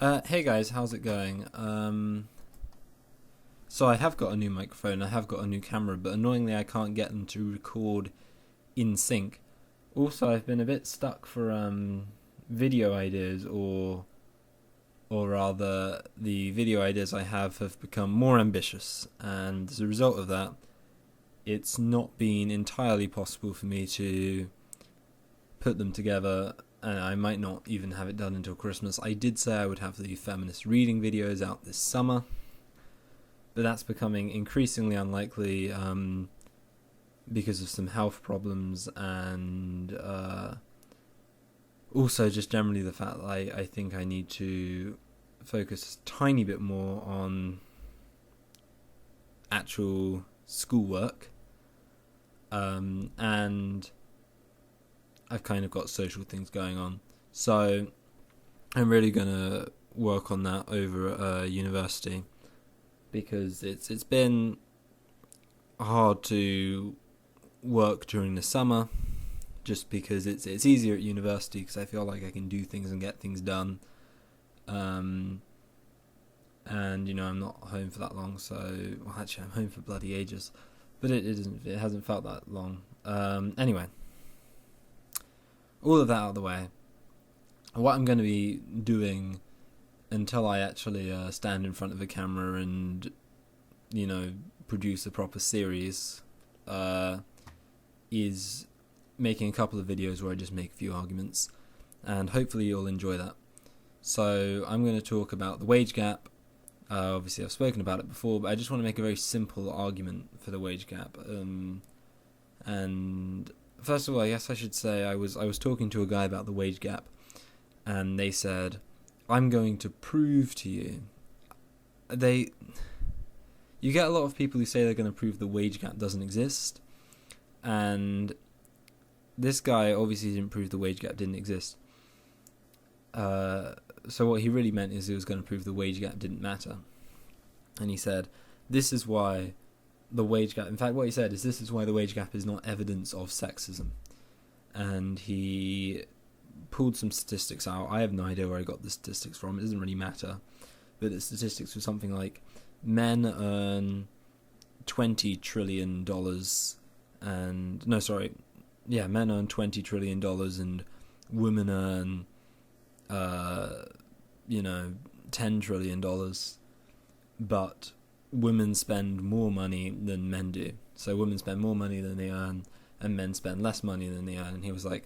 Hey guys, how's it going? So I have got a new microphone, I have got a new camera, but annoyingly I can't get them to record in sync. Also, I've been a bit stuck for video ideas, or rather, the video ideas I have become more ambitious, and as a result of that, it's not been entirely possible for me to put them together, and I might not even have it done until Christmas. I did say I would have the feminist reading videos out this summer, but that's becoming increasingly unlikely because of some health problems and also just generally the fact that I think I need to focus a tiny bit more on actual schoolwork, and I've kind of got social things going on. So I'm really going to work on that over at university, because it's been hard to work during the summer just because it's easier at university because I feel like I can do things and get things done. And I'm not home for that long, so well, actually I'm home for bloody ages, but it hasn't felt that long. Anyway, all of that out of the way, what I'm going to be doing until I actually stand in front of a camera and produce a proper series is making a couple of videos where I just make a few arguments, and hopefully you'll enjoy that. So I'm going to talk about the wage gap. Obviously I've spoken about it before, but I just want to make a very simple argument for the wage gap. And first of all, I guess I should say I was talking to a guy about the wage gap, and they said, I'm going to prove to you. You get a lot of people who say they're going to prove the wage gap doesn't exist, and this guy obviously didn't prove the wage gap didn't exist. So what he really meant is he was going to prove the wage gap didn't matter. And he said, this is why the wage gap, in fact what he said is, this is why the wage gap is not evidence of sexism. And he pulled some statistics out. I have no idea where I got the statistics from, it doesn't really matter. But the statistics were something like, men earn $20 trillion men earn $20 trillion and women earn $10 trillion, but women spend more money than men do. So women spend more money than they earn, and men spend less money than they earn. And he was like,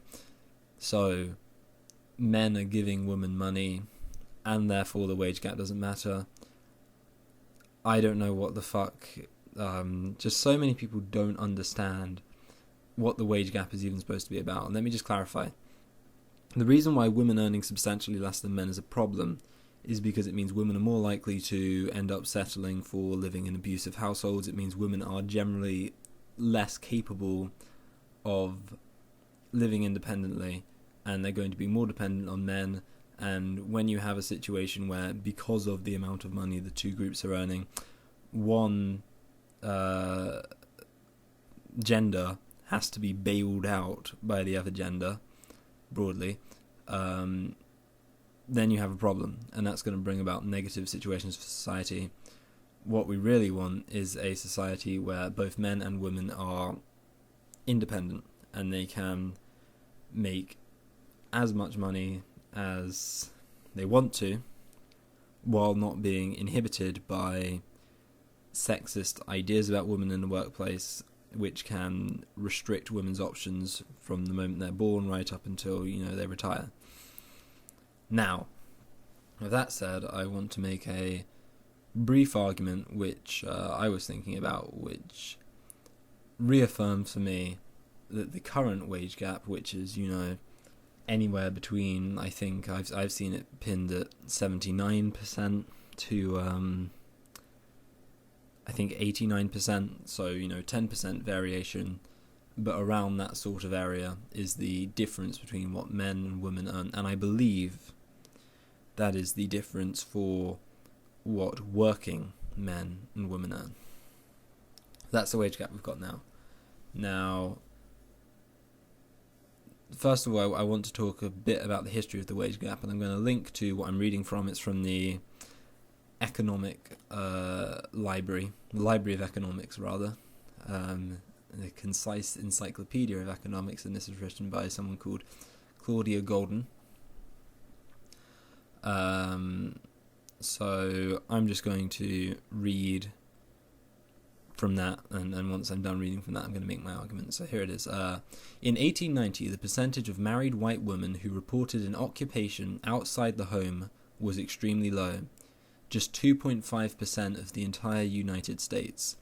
so men are giving women money, and therefore the wage gap doesn't matter. I don't know what the fuck. Just so many people don't understand what the wage gap is even supposed to be about. And let me just clarify. The reason why women earning substantially less than men is a problem is because it means women are more likely to end up settling for living in abusive households. It means women are generally less capable of living independently, and they're going to be more dependent on men. And when you have a situation where, because of the amount of money the two groups are earning, one gender has to be bailed out by the other gender, broadly, then you have a problem, and that's going to bring about negative situations for society. What we really want is a society where both men and women are independent, and they can make as much money as they want to, while not being inhibited by sexist ideas about women in the workplace, which can restrict women's options from the moment they're born right up until they retire. Now, with that said, I want to make a brief argument which I was thinking about, which reaffirms for me that the current wage gap, which is anywhere between, I think I've seen it pinned at 79% to I think 89%, so 10% variation, but around that sort of area is the difference between what men and women earn, and I believe that is the difference for what working men and women earn. That's the wage gap we've got now. Now, first of all, I want to talk a bit about the history of the wage gap, and I'm going to link to what I'm reading from. It's from the economic library of economics, rather, the concise encyclopedia of economics, and this is written by someone called Claudia Golden. So I'm just going to read from that, and once I'm done reading from that, I'm going to make my argument. So here it is. In 1890, the percentage of married white women who reported an occupation outside the home was extremely low, just 2.5% of the entire United States.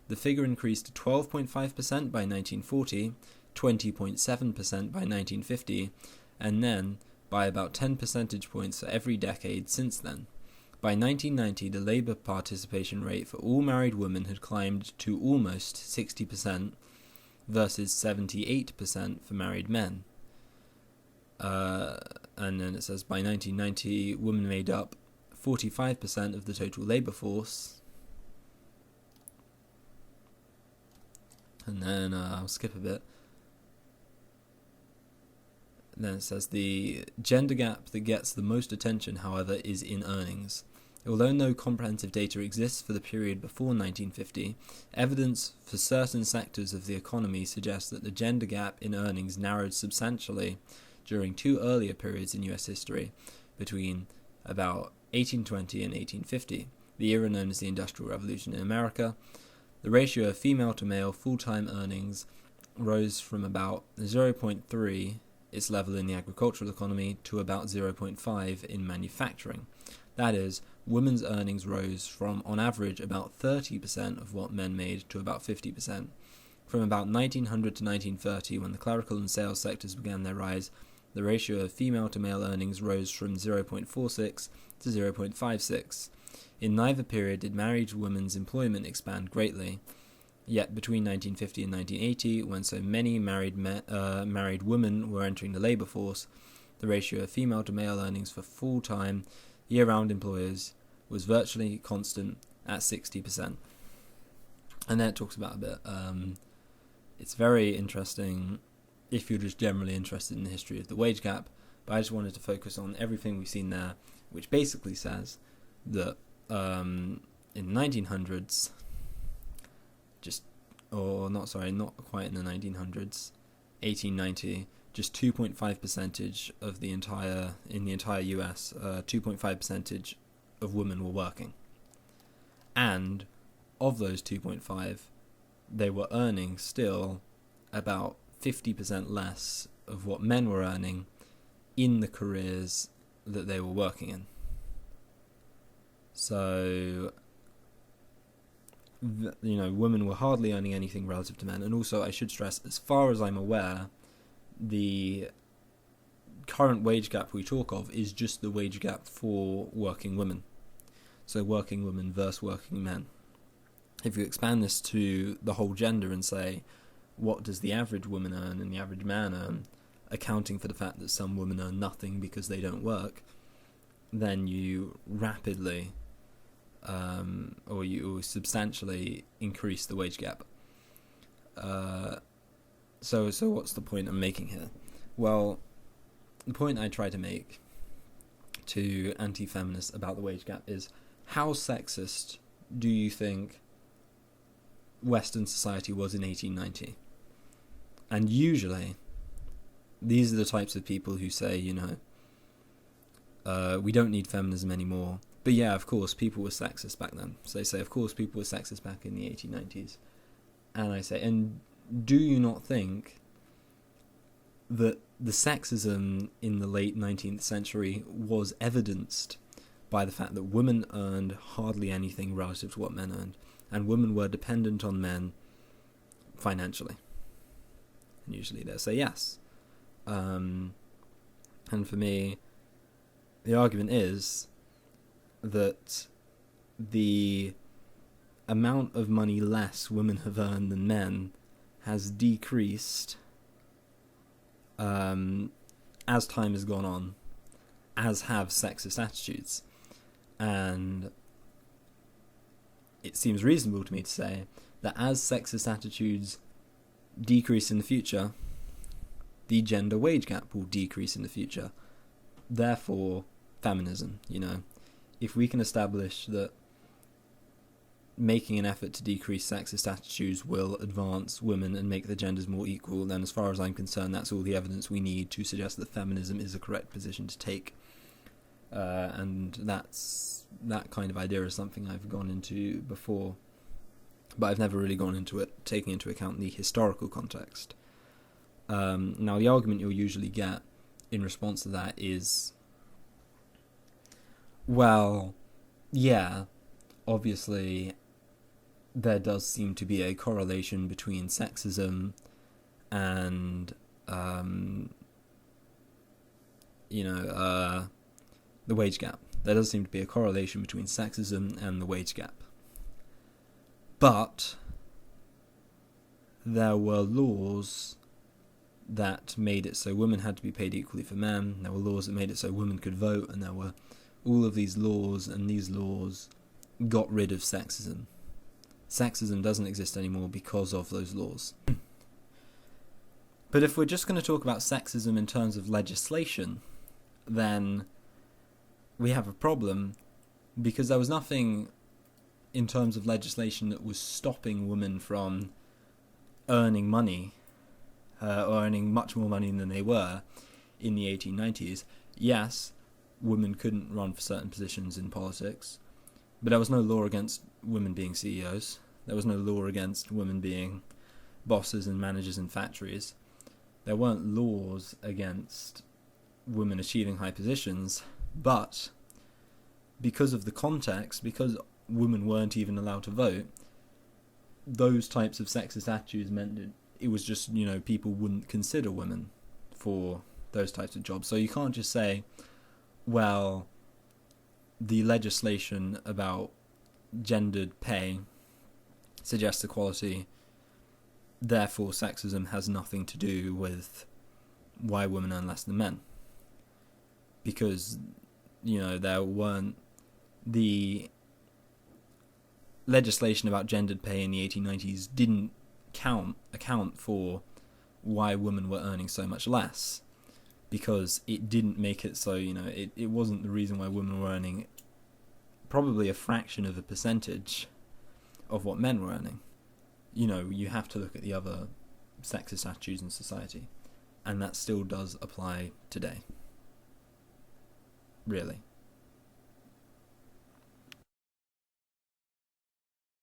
The figure increased to 12.5% by 1940, 20.7% by 1950, and then by about 10 percentage points for every decade since then. By 1990, the labour participation rate for all married women had climbed to almost 60% versus 78% for married men. And then it says by 1990, women made up 45% of the total labour force. And then I'll skip a bit. Then it says the gender gap that gets the most attention, however, is in earnings. Although no comprehensive data exists for the period before 1950, evidence for certain sectors of the economy suggests that the gender gap in earnings narrowed substantially during two earlier periods in US history, between about 1820 and 1850, the era known as the Industrial Revolution in America. The ratio of female to male full-time earnings rose from about 0.3, its level in the agricultural economy, to about 0.5 in manufacturing. That is, women's earnings rose from, on average, about 30% of what men made to about 50%. From about 1900 to 1930, when the clerical and sales sectors began their rise, the ratio of female to male earnings rose from 0.46 to 0.56. In neither period did married women's employment expand greatly. Yet between 1950 and 1980, when so many married women were entering the labour force, the ratio of female to male earnings for full-time, year-round employers was virtually constant at 60%. And then it talks about a bit. It's very interesting if you're just generally interested in the history of the wage gap, but I just wanted to focus on everything we've seen there, which basically says that in the 1900s, not quite in the 1900s, 1890, just 2.5% of the entire US, 2.5% of women were working. And of those 2.5, they were earning still about 50% less of what men were earning in the careers that they were working in. So, women were hardly earning anything relative to men. And also, I should stress, as far as I'm aware, the current wage gap we talk of is just the wage gap for working women. So working women versus working men. If you expand this to the whole gender and say, what does the average woman earn and the average man earn, accounting for the fact that some women earn nothing because they don't work, then you rapidly or you substantially increase the wage gap. So what's the point I'm making here? Well, the point I try to make to anti-feminists about the wage gap is, how sexist do you think Western society was in 1890? And usually, these are the types of people who say, we don't need feminism anymore. But yeah, of course, people were sexist back then. So they say, of course, people were sexist back in the 1890s. And I say, and do you not think that the sexism in the late 19th century was evidenced by the fact that women earned hardly anything relative to what men earned, and women were dependent on men financially? And usually they'll say yes. And for me, the argument is that the amount of money less women have earned than men has decreased as time has gone on, as have sexist attitudes. And it seems reasonable to me to say that as sexist attitudes decrease in the future, the gender wage gap will decrease in the future. Therefore, feminism, if we can establish that making an effort to decrease sexist attitudes will advance women and make the genders more equal, then as far as I'm concerned, that's all the evidence we need to suggest that feminism is a correct position to take. And that kind of idea is something I've gone into before, but I've never really gone into it taking into account the historical context. Now, the argument you'll usually get in response to that is, well, yeah, obviously there does seem to be a correlation between sexism and, the wage gap. There does seem to be a correlation between sexism and the wage gap. But there were laws that made it so women had to be paid equally for men. There were laws that made it so women could vote, and there were all of these laws, and these laws got rid of sexism. Sexism doesn't exist anymore because of those laws. But if we're just going to talk about sexism in terms of legislation, then we have a problem, because there was nothing in terms of legislation that was stopping women from earning money, or earning much more money than they were in the 1890s. Yes, women couldn't run for certain positions in politics, but there was no law against women being CEOs. There was no law against women being bosses and managers in factories. There weren't laws against women achieving high positions, but because of the context, because women weren't even allowed to vote, those types of sexist attitudes meant that it was just, people wouldn't consider women for those types of jobs. So you can't just say, well, the legislation about gendered pay suggests equality, therefore sexism has nothing to do with why women earn less than men. Because, there weren't the legislation about gendered pay in the 1890s didn't account for why women were earning so much less, because it didn't make it so, it wasn't the reason why women were earning probably a fraction of a percentage of what men were earning. You have to look at the other sexist attitudes in society, and that still does apply today. Really.